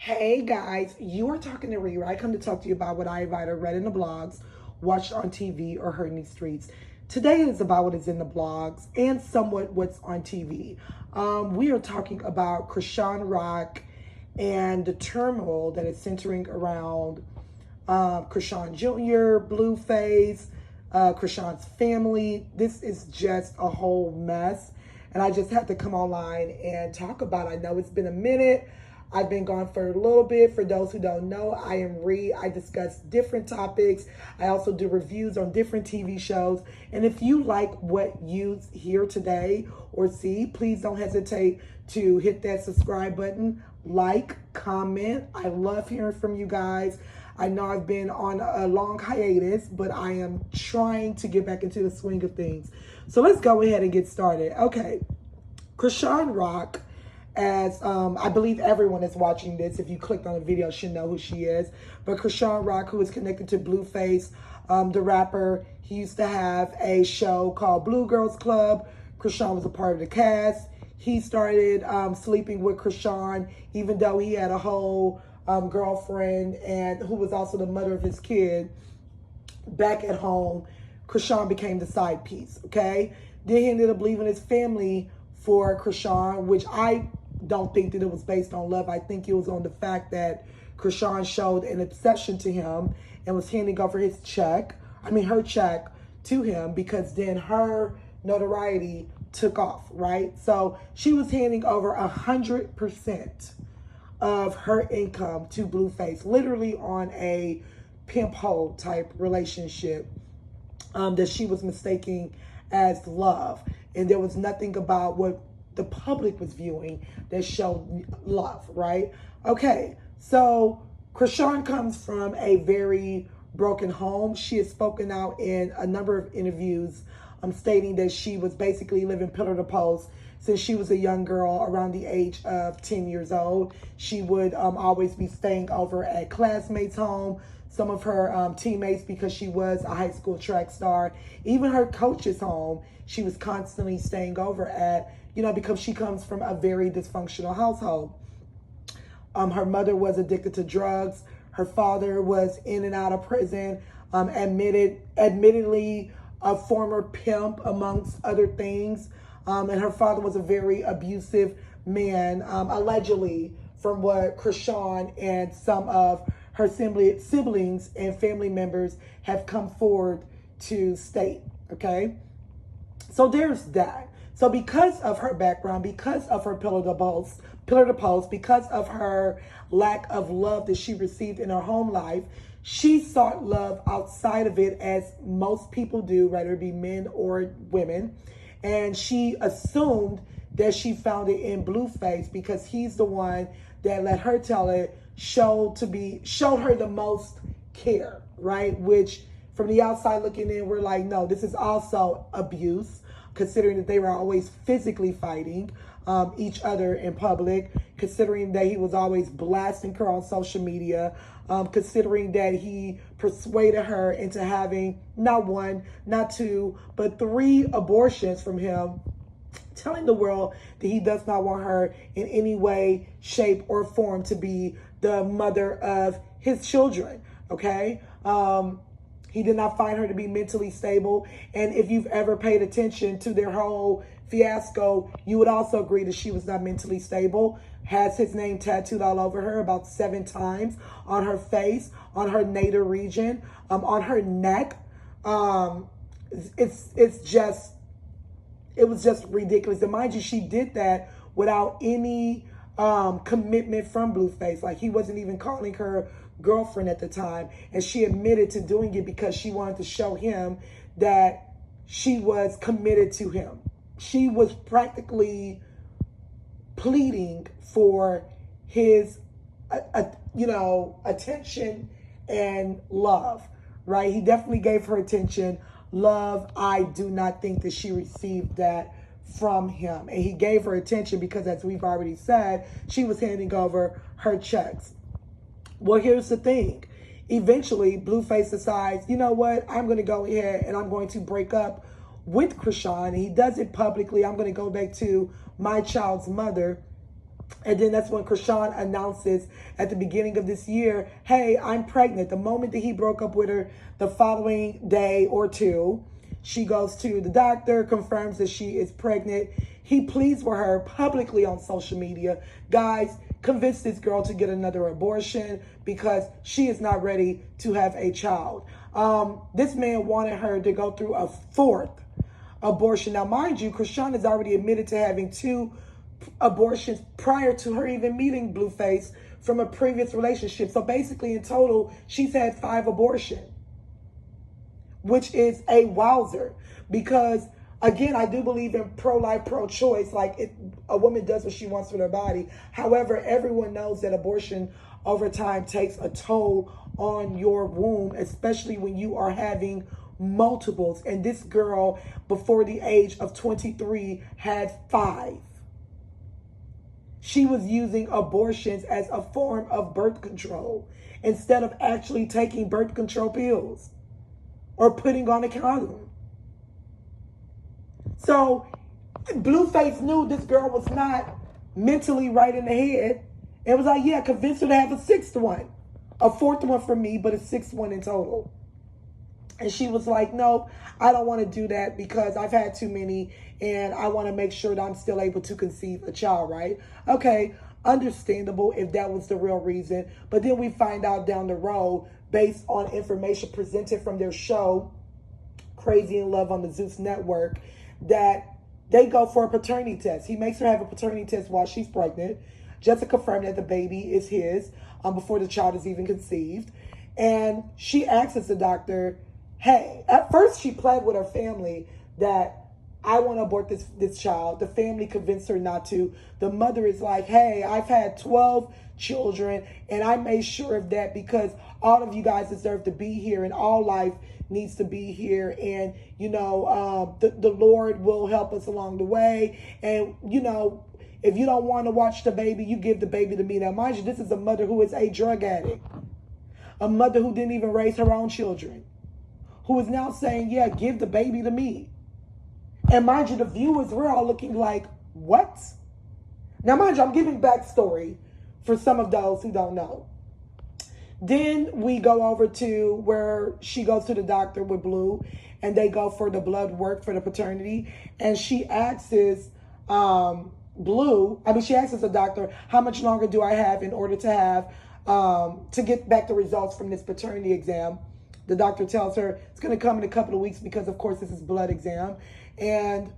Hey guys, you are talking to Ree, where I come to talk to you about what I either read in the blogs, watched on TV, or heard in these streets. Today is about what is in the blogs and somewhat what's on TV. We are talking about Chrisean Rock and the turmoil that is centering around Chrisean Jr., Blueface, Chrisean's family. This is just a whole mess. And I just had to come online and talk about it. I know it's been a minute. I've been gone for a little bit. For those who don't know, I am Ree. I discuss different topics. I also do reviews on different TV shows. And if you like what you hear today or see, please don't hesitate to hit that subscribe button, like, comment. I love hearing from you guys. I know I've been on a long hiatus, but I am trying to get back into the swing of things. So let's go ahead and get started. Okay, Chrisean Rock, as I believe everyone is watching this, if you clicked on the video, should know who she is. But Chrisean Rock, who is connected to Blueface, the rapper, he used to have a show called Blue Girls Club. Chrisean was a part of the cast. He started sleeping with Chrisean, even though he had a whole girlfriend and who was also the mother of his kid. Back at home, Chrisean became the side piece, okay? Then he ended up leaving his family for Chrisean, which I don't think that it was based on love. I think it was on the fact that Chrisean showed an obsession to him and was handing over her check to him, because then her notoriety took off, right? So she was handing over 100% of her income to Blueface, literally on a pimp hoe type relationship that she was mistaking as love. And there was nothing about what the public was viewing that showed love, right? Okay, so Chrisean comes from a very broken home. She has spoken out in a number of interviews stating that she was basically living pillar to post since she was a young girl around the age of 10 years old. She would always be staying over at classmates' home, some of her teammates, because she was a high school track star. Even her coach's home, she was constantly staying over at, because she comes from a very dysfunctional household. Her mother was addicted to drugs. Her father was in and out of prison, admittedly a former pimp, amongst other things. And her father was a very abusive man, allegedly, from what Chrisean and some of her siblings and family members have come forward to state, okay? So there's that. So because of her background, because of her pillar to post, because of her lack of love that she received in her home life, she sought love outside of it, as most people do, whether it be men or women. And she assumed that she found it in Blueface because he's the one that, let her tell it, showed her the most care, right? Which from the outside looking in, we're like, no, this is also abuse, considering that they were always physically fighting each other in public, considering that he was always blasting her on social media, considering that he persuaded her into having not one, not two, but 3 abortions from him, telling the world that he does not want her in any way, shape, or form to be the mother of his children, okay? He did not find her to be mentally stable. And if you've ever paid attention to their whole fiasco, you would also agree that she was not mentally stable. Has his name tattooed all over her about 7 times, on her face, on her nadir region, on her neck. It was just ridiculous. And mind you, she did that without any commitment from Blueface. Like, he wasn't even calling her girlfriend at the time. And she admitted to doing it because she wanted to show him that she was committed to him. She was practically pleading for his, attention and love, right? He definitely gave her attention. Love, I do not think that she received that from him. And he gave her attention because, as we've already said, she was handing over her checks. Well, here's the thing. Eventually, Blueface decides, you know what? I'm going to go ahead and I'm going to break up with Chrisean. And he does it publicly. I'm going to go back to my child's mother And then that's when Chrisean announces at the beginning of this year, hey, I'm pregnant. The moment that he broke up with her, the following day or two, she goes to the doctor, confirms that she is pregnant. He pleads with her publicly on social media. Guys, convince this girl to get another abortion because she is not ready to have a child. This man wanted her to go through a fourth abortion. Now, mind you, Chrisean has already admitted to having 2 abortions prior to her even meeting Blueface from a previous relationship. So basically, in total, she's had 5 abortions, which is a wowzer. Because again, I do believe in pro-life, pro-choice. Like, a woman does what she wants with her body. However, everyone knows that abortion over time takes a toll on your womb, especially when you are having multiples. And this girl, before the age of 23, had 5. She was using abortions as a form of birth control instead of actually taking birth control pills or putting on a condom. So Blueface knew this girl was not mentally right in the head. It was like, yeah, convince her to have a 6th one. A 4th one for me, but a 6th one in total. And she was like, no, I don't want to do that because I've had too many and I want to make sure that I'm still able to conceive a child, right? Okay, understandable if that was the real reason. But then we find out down the road, based on information presented from their show, Crazy in Love on the Zeus network, that they go for a paternity test. He makes her have a paternity test while she's pregnant, just to confirm that the baby is his before the child is even conceived. And she asks the doctor, hey, at first she pled with her family that I want to abort this child. The family convinced her not to. The mother is like, hey, I've had 12 children and I made sure of that because all of you guys deserve to be here and all life needs to be here. And, you know, the Lord will help us along the way. And, you know, if you don't want to watch the baby, you give the baby to me. Now, mind you, this is a mother who is a drug addict. A mother who didn't even raise her own children. Who is now saying, yeah, give the baby to me. And mind you, the viewers, we're all looking like, what? Now, mind you, I'm giving backstory for some of those who don't know. Then we go over to where she goes to the doctor with Blue, and they go for the blood work for the paternity. And she asks she asks the doctor, how much longer do I have in order to have, to get back the results from this paternity exam? The doctor tells her it's going to come in a couple of weeks because, of course, this is blood exam. And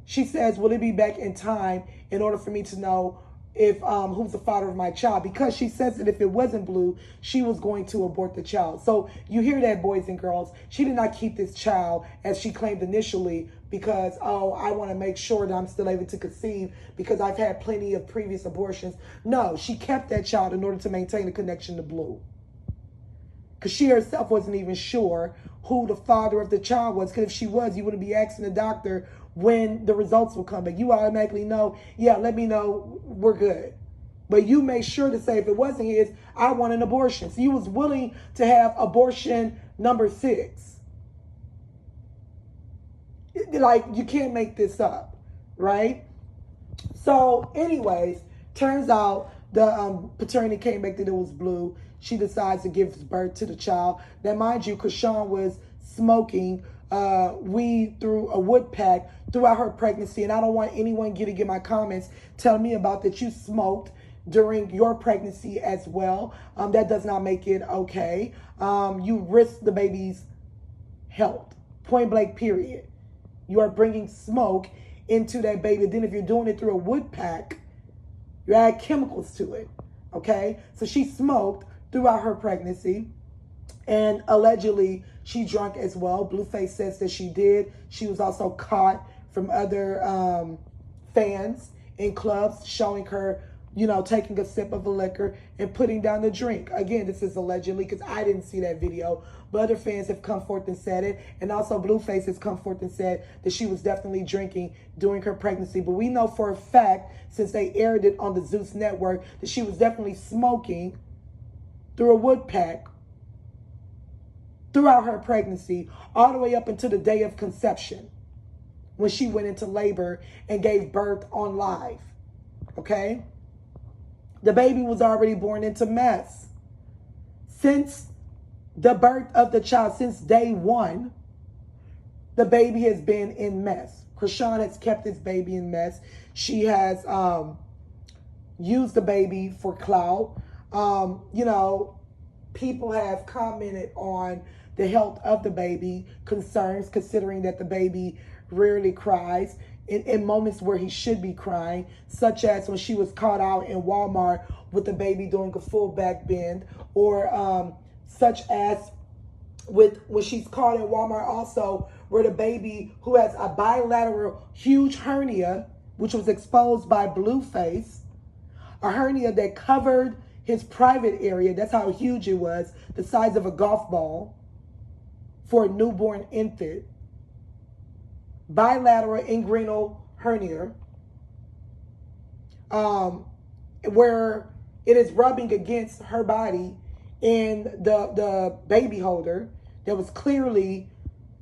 she says, will it be back in time in order for me to know if who's the father of my child? Because she says that if it wasn't Blue, she was going to abort the child. So you hear that, boys and girls. She did not keep this child as she claimed initially because, oh, I want to make sure that I'm still able to conceive because I've had plenty of previous abortions. No, she kept that child in order to maintain a connection to Blue. Because she herself wasn't even sure who the father of the child was. Because if she was, you wouldn't be asking the doctor when the results will come back. You automatically know, yeah, let me know, we're good. But you made sure to say if it wasn't his, I want an abortion. So you was willing to have abortion number 6. Like, you can't make this up, right? So anyways, turns out the paternity came back that it was Blue. She decides to give birth to the child. Now, mind you, Chrisean was smoking weed through a wood pack throughout her pregnancy. And I don't want anyone getting in my comments telling me about that you smoked during your pregnancy as well. That does not make it okay. You risk the baby's health, point blank, period. You are bringing smoke into that baby. Then if you're doing it through a wood pack, you add chemicals to it, okay? So she smoked throughout her pregnancy, and allegedly she drank as well. Blueface says that she did. She was also caught from other fans in clubs showing her, you know, taking a sip of a liquor and putting down the drink. Again, this is allegedly because I didn't see that video, but other fans have come forth and said it. And also Blueface has come forth and said that she was definitely drinking during her pregnancy. But we know for a fact, since they aired it on the Zeus network, that she was definitely smoking through a wood pack throughout her pregnancy, all the way up until the day of conception, when she went into labor and gave birth on live. Okay? The baby was already born into mess. Since the birth of the child, since day one, the baby has been in mess. Chrisean has kept this baby in mess. She has used the baby for clout. You know, people have commented on the health of the baby, concerns considering that the baby rarely cries in moments where he should be crying, such as when she was caught out in Walmart with the baby doing a full back bend, or such as with when she's caught in Walmart also, where the baby who has a bilateral huge hernia, which was exposed by Blueface, a hernia that covered his private area. That's how huge it was, the size of a golf ball for a newborn infant. Bilateral inguinal hernia, where it is rubbing against her body in the baby holder that was clearly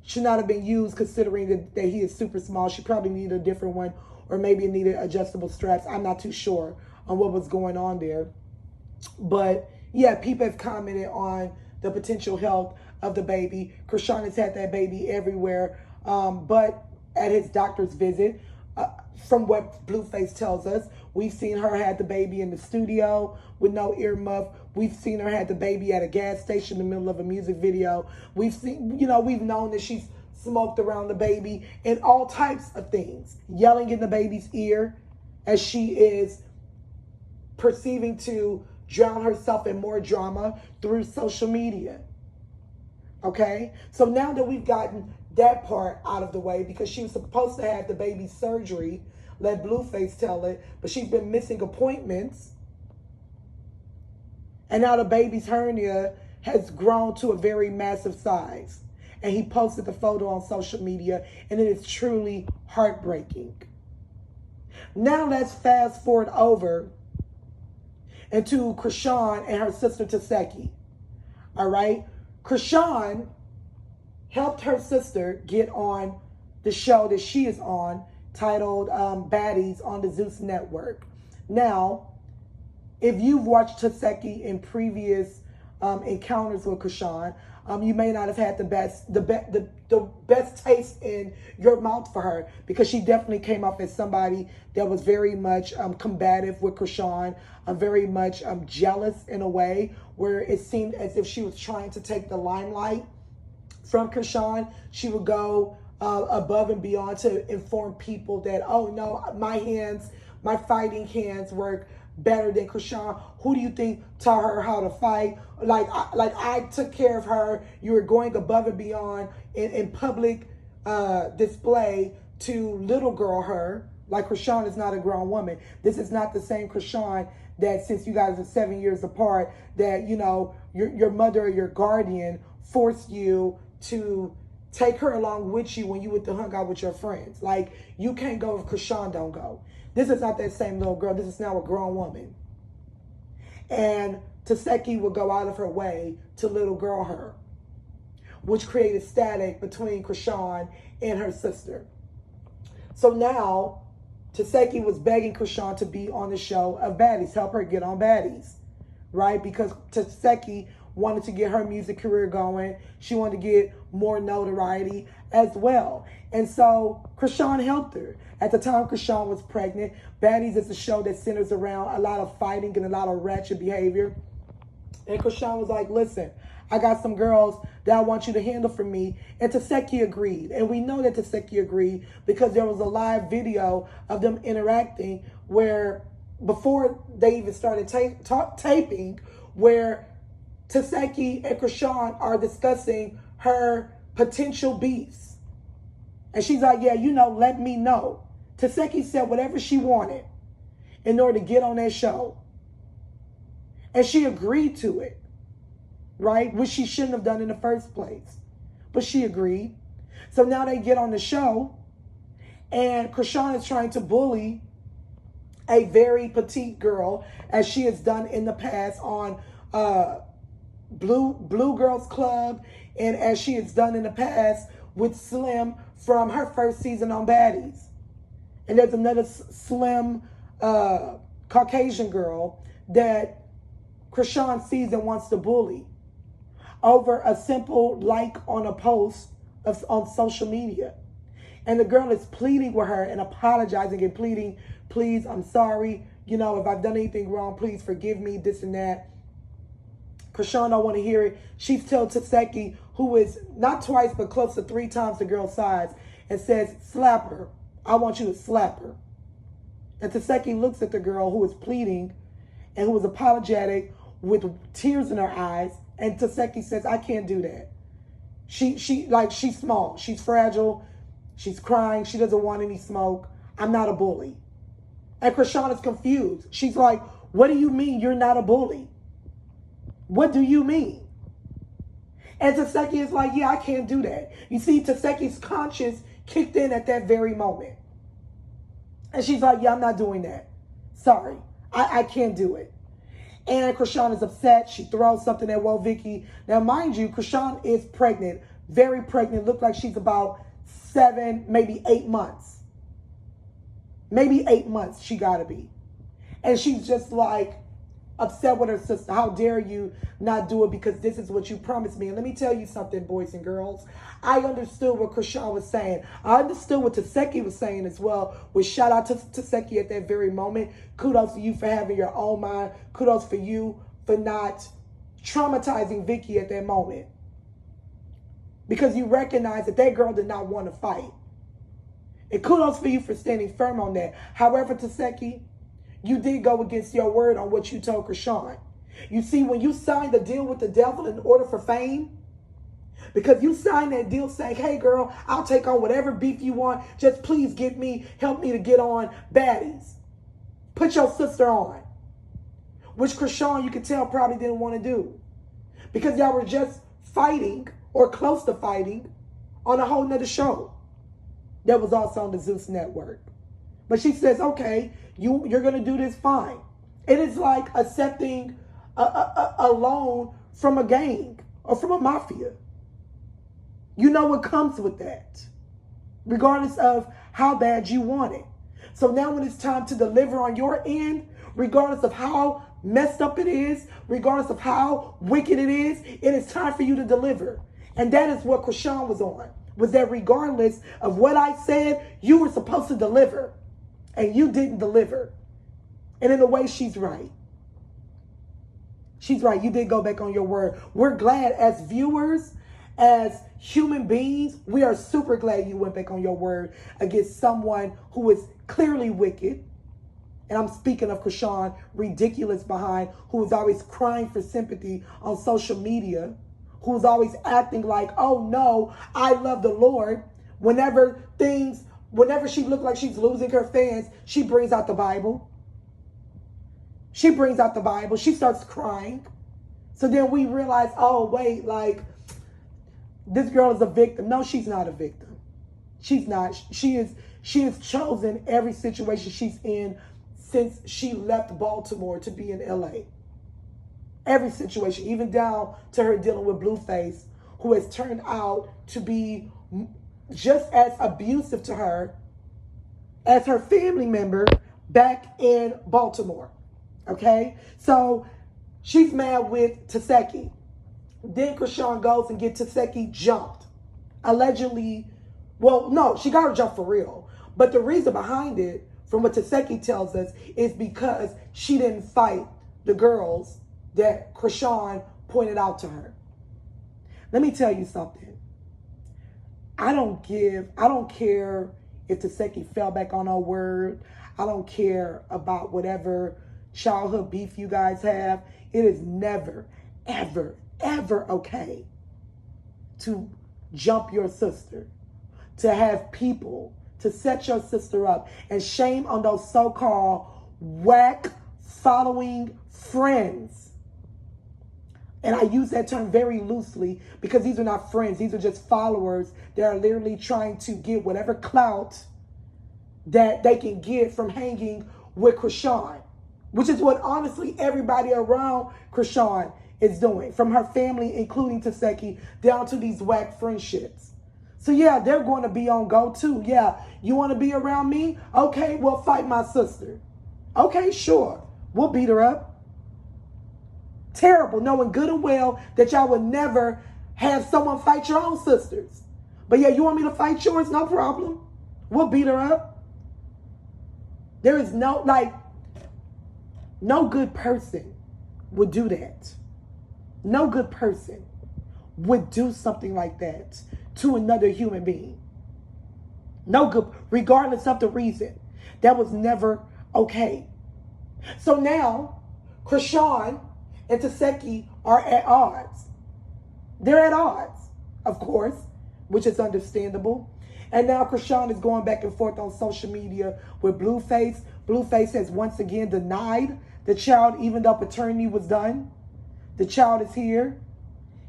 should not have been used, considering that he is super small. She probably needed a different one, or maybe it needed adjustable straps. I'm not too sure on what was going on there. But yeah, people have commented on the potential health of the baby. Chrisean has had that baby everywhere, but at his doctor's visit, from what Blueface tells us, we've seen her had the baby in the studio with no earmuff. We've seen her had the baby at a gas station in the middle of a music video. We've seen, you know, we've known that she's smoked around the baby and all types of things, yelling in the baby's ear as she is perceiving to drown herself in more drama through social media. Okay, so now that we've gotten that part out of the way, because she was supposed to have the baby's surgery, let Blueface tell it, but she's been missing appointments. And now the baby's hernia has grown to a very massive size. And he posted the photo on social media, and it is truly heartbreaking. Now let's fast forward over into Chrisean and her sister Tesehki. All right? Chrisean helped her sister get on the show that she is on, titled Baddies on the Zeus Network. Now, if you've watched Tesehki in previous encounters with Chrisean, you may not have had the best taste in your mouth for her, because she definitely came off as somebody that was very much combative with Chrisean, very much jealous in a way, where it seemed as if she was trying to take the limelight from Chrisean. She would go above and beyond to inform people that, oh no, my fighting hands work better than Chrisean. Who do you think taught her how to fight? Like I took care of her. You were going above and beyond in public display to little girl her. Like Chrisean is not a grown woman. This is not the same Chrisean that, since you guys are 7 years apart, that, you know, your mother or your guardian forced you to take her along with you when you went to hang out with your friends. Like, you can't go if Chrisean don't go. This is not that same little girl. This is now a grown woman. And Tesehki will go out of her way to little girl her, which created static between Chrisean and her sister. So now Tesehki was begging Chrisean to be on the show of Baddies, help her get on Baddies, right? Because Tesehki wanted to get her music career going. She wanted to get more notoriety as well. And so Chrisean helped her. At the time Chrisean was pregnant, Baddies is a show that centers around a lot of fighting and a lot of ratchet behavior. And Chrisean was like, listen, I got some girls that I want you to handle for me. And Tesehki agreed. And we know that Tesehki agreed because there was a live video of them interacting where, before they even started taping, where Tesehki and Chrisean are discussing her potential beefs. And she's like, yeah, you know, let me know. Tesehki said whatever she wanted in order to get on that show. And she agreed to it, right? Which she shouldn't have done in the first place. But she agreed. So now they get on the show, and Chrisean is trying to bully a very petite girl, as she has done in the past on Blue Girls Club, and as she has done in the past with Slim from her first season on Baddies. And there's another slim Caucasian girl that Chrisean sees and wants to bully over a simple like on a post on social media. And the girl is pleading with her and apologizing and pleading, please, I'm sorry. You know, if I've done anything wrong, please forgive me, this and that. Chrisean don't want to hear it. She's told Tesehki, who is not twice, but close to 3 times the girl's size, and says, slap her. I want you to slap her. And Tesehki looks at the girl who is pleading and who is apologetic with tears in her eyes. And Tesehki says, I can't do that. She's small. She's fragile. She's crying. She doesn't want any smoke. I'm not a bully. And Chrisean is confused. She's like, what do you mean you're not a bully? What do you mean? And Tesehki is like, yeah, I can't do that. You see, Tesehki's conscience kicked in at that very moment. And she's like, yeah, I'm not doing that. Sorry. I can't do it. And Chrisean is upset. She throws something at Vicky. Now, mind you, Chrisean is pregnant. Very pregnant. Looked like she's about 7, maybe 8 months. Maybe 8 months she got to be. And she's just like upset with her sister. How dare you not do it because this is what you promised me. And let me tell you something, boys and girls. I understood what Chrisean was saying. I understood what Tesehki was saying as well. Which shout out to Tesehki at that very moment. Kudos to you for having your own mind. Kudos for you for not traumatizing Vicky at that moment. Because you recognize that that girl did not want to fight. And kudos for you for standing firm on that. However, Tesehki, you did go against your word on what you told Chrisean. You see, when you signed the deal with the devil in order for fame, because you signed that deal saying, hey girl, I'll take on whatever beef you want. Just please help me to get on baddies. Put your sister on. Which Chrisean, you could tell, probably didn't want to do. Because y'all were just fighting or close to fighting on a whole nother show that was also on the Zeus network. But she says, okay, you're going to do this, fine. It is like accepting a loan from a gang or from a mafia. You know what comes with that, regardless of how bad you want it. So now when it's time to deliver on your end, regardless of how messed up it is, regardless of how wicked it is time for you to deliver. And that is what Chrisean was on, was that regardless of what I said, you were supposed to deliver. And you didn't deliver. And in a way, she's right. She's right. You did go back on your word. We're glad as viewers, as human beings, we are super glad you went back on your word against someone who is clearly wicked. And I'm speaking of Chrisean, ridiculous behind, who is always crying for sympathy on social media, who is always acting like, oh no, I love the Lord. Whenever she looks like she's losing her fans, she brings out the Bible. She brings out the Bible. She starts crying. So then we realize, oh, wait, like, this girl is a victim. No, she's not a victim. She's not. She has chosen every situation she's in since she left Baltimore to be in LA. Every situation, even down to her dealing with Blueface, who has turned out to be just as abusive to her as her family member back in Baltimore. Okay? So she's mad with Tesehki. Then Chrisean goes and gets Tesehki jumped. Allegedly, well, no, she got her jumped for real. But the reason behind it, from what Tesehki tells us, is because she didn't fight the girls that Chrisean pointed out to her. Let me tell you something. I don't care if Tesehki fell back on her word. I don't care about whatever childhood beef you guys have. It is never, ever, ever okay to jump your sister, to have people to set your sister up. And shame on those so-called whack following friends. And I use that term very loosely because these are not friends. These are just followers that are literally trying to get whatever clout that they can get from hanging with Chrisean, which is what honestly everybody around Chrisean is doing, from her family, including Tesehki, down to these whack friendships. So yeah, they're going to be on go too. Yeah, you want to be around me? Okay, well, fight my sister. Okay, sure. We'll beat her up. Terrible, knowing good and well that y'all would never have someone fight your own sisters. But yeah, you want me to fight yours? No problem. We'll beat her up. There is no good person would do that. No good person would do something like that to another human being. No good, regardless of the reason. That was never okay. So now, Chrisean and Tesehki are at odds. They're at odds, of course, which is understandable. And now Chrisean is going back and forth on social media with Blueface. Blueface has once again denied the child, even though paternity was done. The child is here.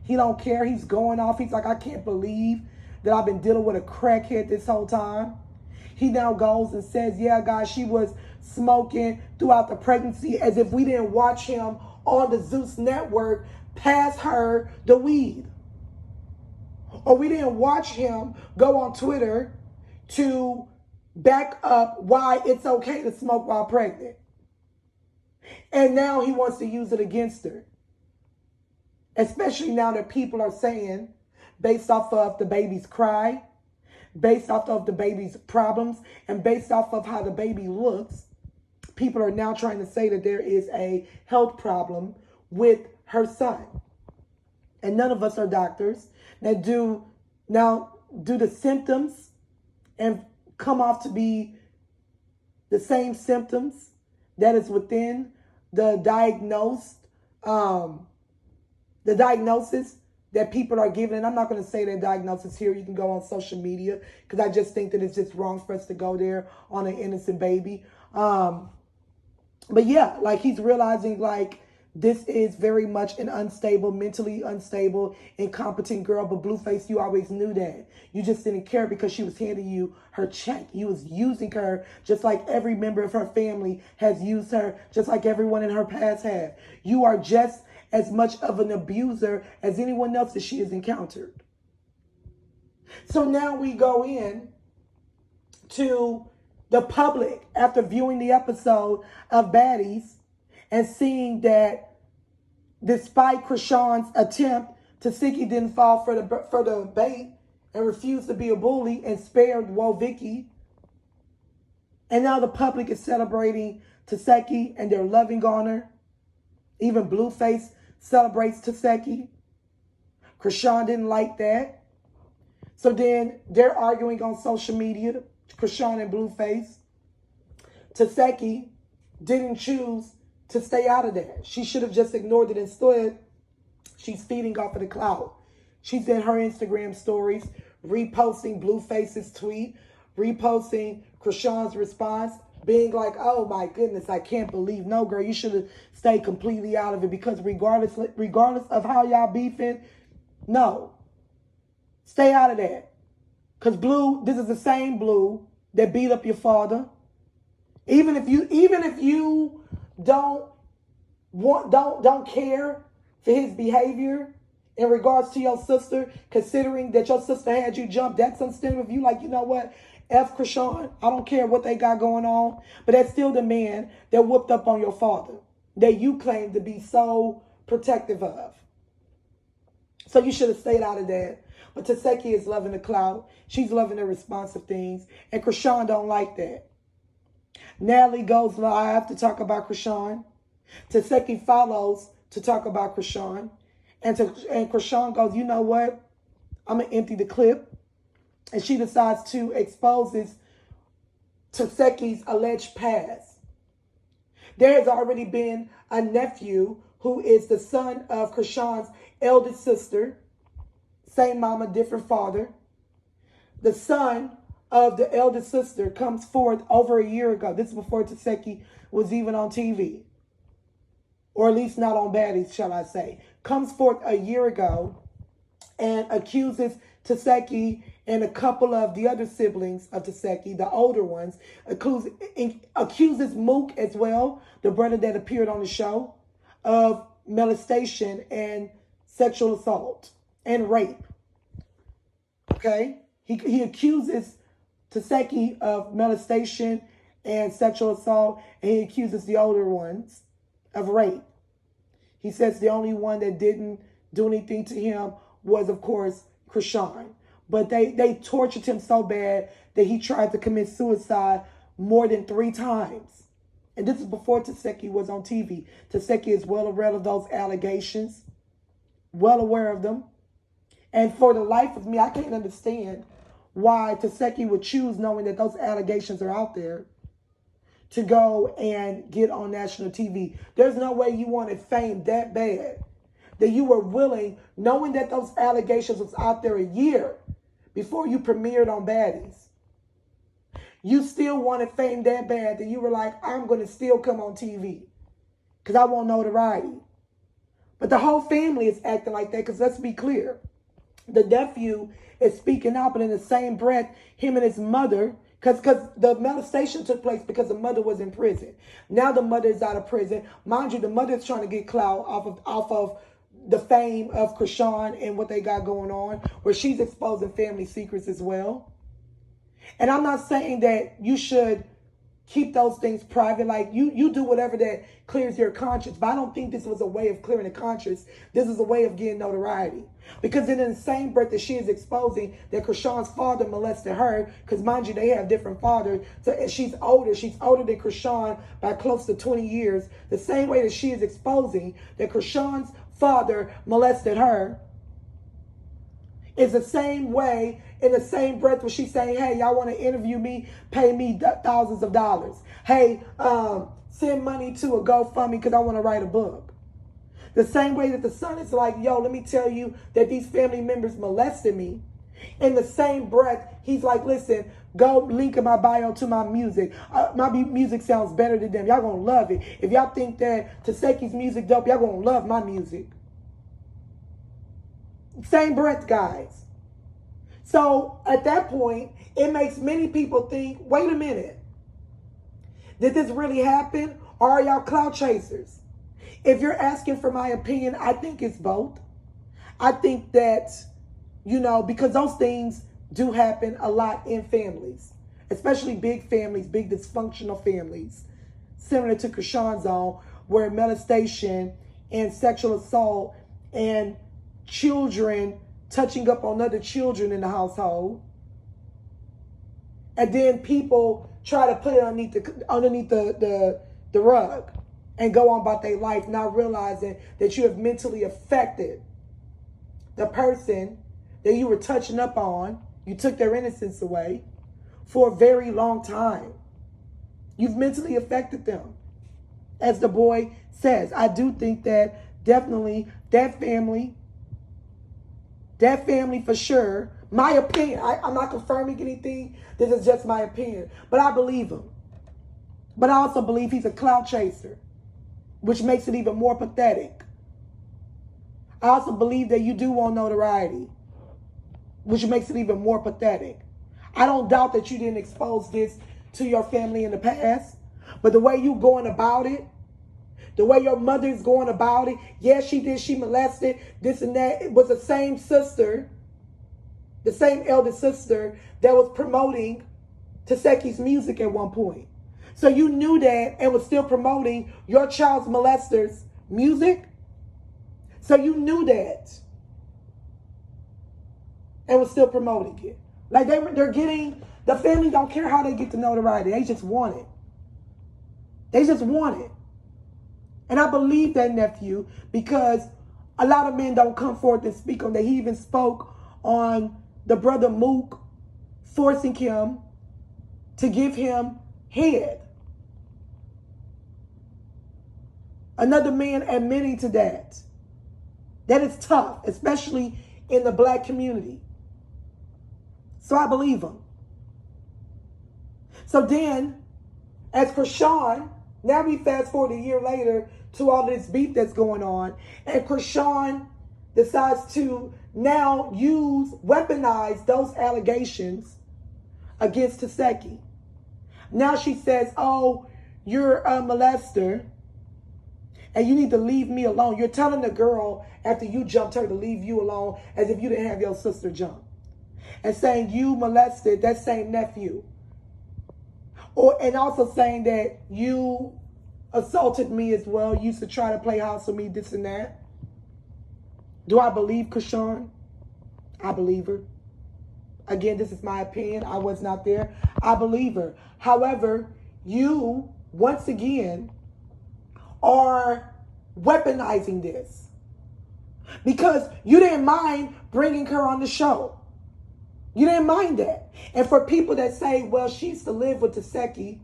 He don't care. He's going off. He's like, I can't believe that I've been dealing with a crackhead this whole time. He now goes and says, yeah, guys, she was smoking throughout the pregnancy, as if we didn't watch him on the Zeus network pass her the weed. Or we didn't watch him go on Twitter to back up why it's okay to smoke while pregnant. And now he wants to use it against her. Especially now that people are saying, based off of the baby's cry, based off of the baby's problems, and based off of how the baby looks, people are now trying to say that there is a health problem with her son. And none of us are doctors that do the symptoms and come off to be the same symptoms that is within the diagnosis that people are giving. And I'm not going to say their diagnosis here. You can go on social media, because I just think that it's just wrong for us to go there on an innocent baby. But yeah, like, he's realizing, like, this is very much an unstable, mentally unstable, incompetent girl. But Blueface, you always knew that. You just didn't care because she was handing you her check. You was using her just like every member of her family has used her, just like everyone in her past have. You are just as much of an abuser as anyone else that she has encountered. So now we go in to the public after viewing the episode of Baddies and seeing that despite Chrisean's attempt, Tesehki didn't fall for the bait and refused to be a bully and spared Vicky. And now the public is celebrating Tesehki and they're loving on her. Even Blueface celebrates Tesehki. Chrisean didn't like that. So then they're arguing on social media, Chrisean and Blueface. Tesehki didn't choose to stay out of that. She should have just ignored it. Instead, she's feeding off of the cloud. She's in her Instagram stories, reposting Blueface's tweet, reposting Chrisean's response, being like, oh my goodness, I can't believe. No, girl, you should have stayed completely out of it, because regardless of how y'all beefing, no, stay out of that. Because Blue, this is the same Blue that beat up your father. Even if you don't care for his behavior in regards to your sister, considering that your sister had you jumped, that's understandable. If you like, you know what, F Chrisean, I don't care what they got going on, but that's still the man that whooped up on your father that you claim to be so protective of. So you should have stayed out of that. But Tesehki is loving the clout. She's loving the response of things. And Chrisean don't like that. Natalie goes live to talk about Chrisean. Tesehki follows to talk about Chrisean. And Chrisean goes, you know what? I'm going to empty the clip. And she decides to expose Tesehki's alleged past. There has already been a nephew who is the son of Chrisean's eldest sister. Same mama, different father. The son of the eldest sister comes forth over a year ago. This is before Tesehki was even on TV. Or at least not on Baddies, shall I say. Comes forth a year ago and accuses Tesehki and a couple of the other siblings of Tesehki, the older ones, accuses Mook as well, the brother that appeared on the show, of molestation and sexual assault and rape. Okay? He accuses Tesehki of molestation and sexual assault, and he accuses the older ones of rape. He says the only one that didn't do anything to him was, of course, Chrisean. But they tortured him so bad that he tried to commit suicide more than 3 times. And this is before Tesehki was on TV. Tesehki is well aware of those allegations, well aware of them. And for the life of me, I can't understand why Tesehki would choose, knowing that those allegations are out there, to go and get on national TV. There's no way you wanted fame that bad that you were willing, knowing that those allegations was out there a year before you premiered on Baddies. You still wanted fame that bad that you were like, I'm going to still come on TV because I want notoriety. But the whole family is acting like that, because let's be clear. The nephew is speaking out, but in the same breath, him and his mother, because the molestation took place because the mother was in prison. Now the mother is out of prison. Mind you, the mother is trying to get clout off of the fame of Chrisean and what they got going on, where she's exposing family secrets as well. And I'm not saying that you should keep those things private. Like, you do whatever that clears your conscience. But I don't think this was a way of clearing the conscience. This is a way of getting notoriety. Because in the same breath that she is exposing that Chrisean's father molested her, because mind you, they have different fathers. So she's older. She's older than Chrisean by close to 20 years. The same way that she is exposing that Chrisean's father molested her is the same way, in the same breath, where she's saying, hey, y'all want to interview me, pay me thousands of dollars. Hey, send money to a GoFundMe because I want to write a book. The same way that the son is like, yo, let me tell you that these family members molested me. In the same breath, he's like, listen, go link in my bio to my music. My music sounds better than them. Y'all gonna love it. If y'all think that Tesehki's music dope, y'all gonna love my music. Same breath, guys. So at that point, it makes many people think, wait a minute. Did this really happen? Or are y'all clout chasers? If you're asking for my opinion, I think it's both. I think that, because those things do happen a lot in families, especially big families, big dysfunctional families, similar to Chrisean's own, where molestation and sexual assault and children touching up on other children in the household, and then people try to put it underneath the rug and go on about their life, not realizing that you have mentally affected the person that you were touching up on. You took their innocence away for a very long time. You've mentally affected them. As the boy says, I do think that definitely that family for sure, my opinion, I'm not confirming anything. This is just my opinion. But I believe him. But I also believe he's a clout chaser, which makes it even more pathetic. I also believe that you do want notoriety, which makes it even more pathetic. I don't doubt that you didn't expose this to your family in the past, but the way you going about it, the way your mother is going about it, yeah, she did, she molested, this and that. It was the same sister, the same elder sister that was promoting Tesehki's music at one point. So you knew that and was still promoting your child's molester's music. So you knew that and was still promoting it. Like they're getting, the family don't care how they get the notoriety. They just want it. They just want it. And I believe that nephew, because a lot of men don't come forth and speak on that. He even spoke on the brother Mook forcing him to give him head. Another man admitting to that. That is tough, especially in the black community. So I believe him. So then, as Chrisean, now we fast forward a year later to all this beef that's going on, and Chrisean decides to now weaponize those allegations against Tesehki. Now she says, oh, you're a molester, and you need to leave me alone. You're telling the girl after you jumped her to leave you alone, as if you didn't have your sister jump. And saying you molested that same nephew. And also saying that you assaulted me as well, used to try to play house with me, this and that. Do I believe Chrisean? I believe her. Again, this is my opinion. I was not there. I believe her. However, you, once again, are weaponizing this. Because you didn't mind bringing her on the show. You didn't mind that. And for people that say, well, she used to live with Tesehki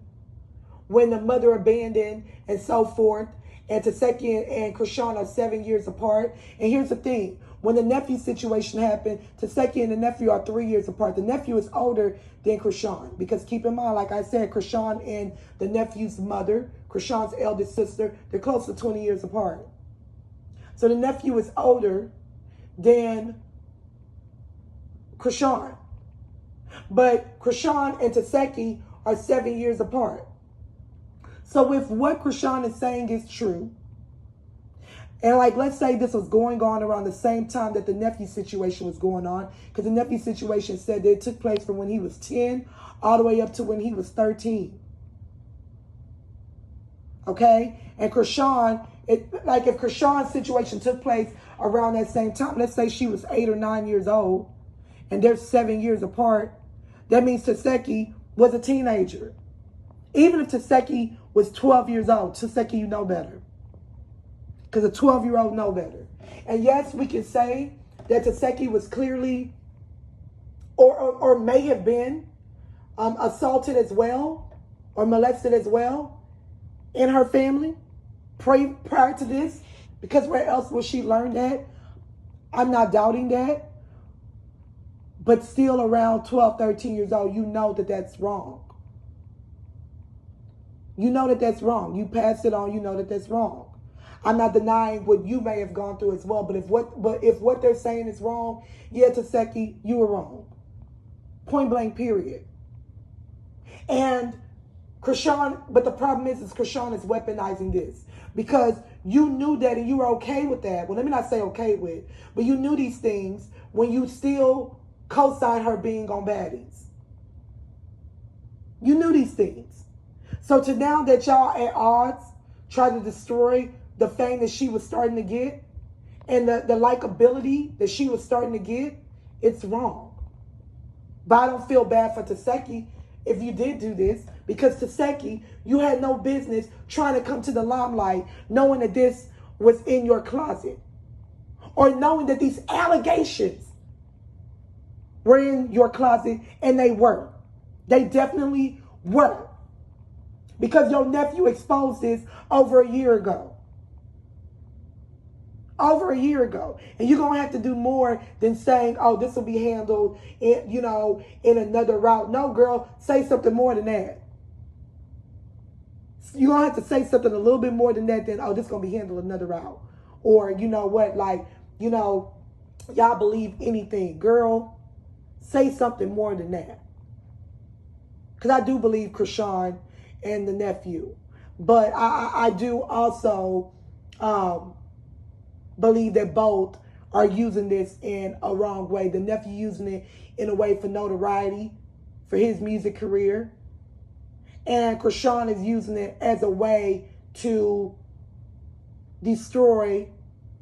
when the mother abandoned and so forth, and Tesehki and Chrisean are 7 years apart. And here's the thing. When the nephew situation happened, Tesehki and the nephew are 3 years apart. The nephew is older than Chrisean. Because keep in mind, like I said, Chrisean and the nephew's mother, Chrisean's eldest sister, they're close to 20 years apart. So the nephew is older than Chrisean. But Chrisean and Tesehki are 7 years apart. So if what Chrisean is saying is true, and like let's say this was going on around the same time that the nephew situation was going on, because the nephew situation said that it took place from when he was 10 all the way up to when he was 13. Okay? And Chrisean, like if Chrisean's situation took place around that same time, let's say she was 8 or 9 years old, and they're 7 years apart, that means Tesehki was a teenager. Even if Tesehki was 12 years old, Tesehki, you know better. Because a 12-year-old know better. And yes, we can say that Tesehki was clearly or may have been assaulted as well or molested as well in her family prior to this. Because where else would she learn that? I'm not doubting that. But still around 12, 13 years old, you know that that's wrong. You know that that's wrong. You pass it on, you know that that's wrong. I'm not denying what you may have gone through as well, but if what they're saying is wrong, yeah, Tesehki, you were wrong. Point blank, period. And Chrisean, but the problem is Chrisean is weaponizing this because you knew that and you were okay with that. Well, let me not say okay with, but you knew these things when you still co-signed her being on baddies. You knew these things. So to now that y'all at odds try to destroy the fame that she was starting to get and the likability that she was starting to get, it's wrong. But I don't feel bad for Tesehki if you did do this, because Tesehki, you had no business trying to come to the limelight knowing that this was in your closet or knowing that these allegations were in your closet, and they were. They definitely were. Because your nephew exposed this over a year ago. Over a year ago. And you're going to have to do more than saying, oh, this will be handled in, in another route. No, girl, say something more than that. You're going to have to say something a little bit more than that than, oh, this is going to be handled another route. Or, you know what, like, y'all believe anything. Girl, say something more than that. Because I do believe Chrisean and the nephew. But I do also believe that both are using this in a wrong way. The nephew using it in a way for notoriety, for his music career. And Chrisean is using it as a way to destroy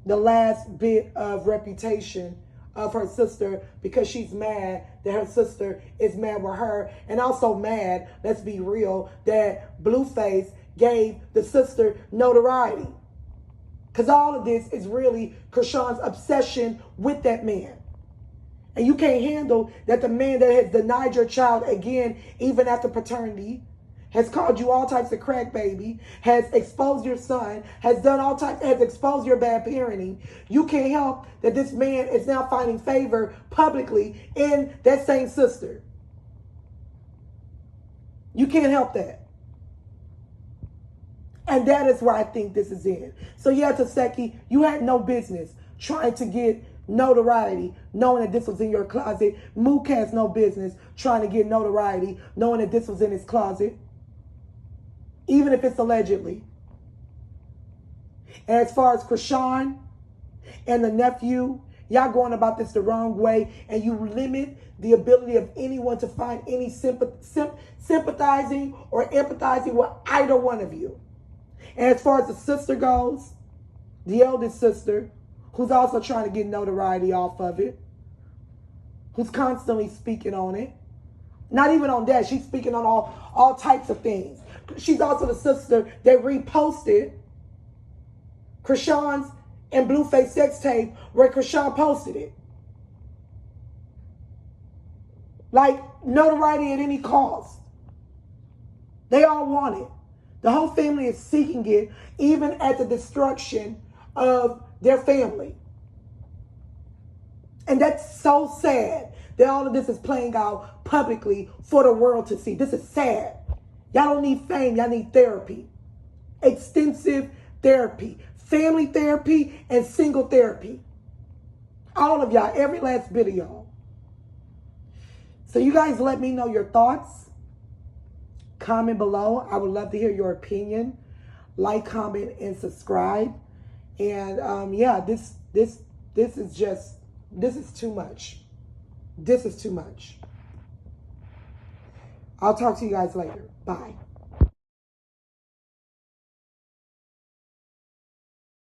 the last bit of reputation of her sister because she's mad that her sister is mad with her, and also mad, let's be real, that Blueface gave the sister notoriety. Because all of this is really Chrisean's obsession with that man. And you can't handle that the man that has denied your child again, even after paternity, has called you all types of crack baby, has exposed your son, has done all types, has exposed your bad parenting. You can't help that this man is now finding favor publicly in that same sister. You can't help that. And that is where I think this is in. So yeah, Tesehki, you had no business trying to get notoriety, knowing that this was in your closet. Mook has no business trying to get notoriety, knowing that this was in his closet. Even if it's allegedly. And as far as Chrisean and the nephew, y'all going about this the wrong way, and you limit the ability of anyone to find any sympathizing or empathizing with either one of you. And as far as the sister goes, the eldest sister, who's also trying to get notoriety off of it, who's constantly speaking on it. Not even on that. She's speaking on all types of things. She's also the sister that reposted Chrisean's and Blueface sex tape where Chrisean posted it. Like, notoriety at any cost. They all want it. The whole family is seeking it, even at the destruction of their family. And that's so sad that all of this is playing out publicly for the world to see. This is sad. Y'all don't need fame. Y'all need therapy. Extensive therapy. Family therapy and single therapy. All of y'all. Every last bit of y'all. So you guys let me know your thoughts. Comment below. I would love to hear your opinion. Like, comment, and subscribe. And yeah, this is too much. This is too much. I'll talk to you guys later. Bye.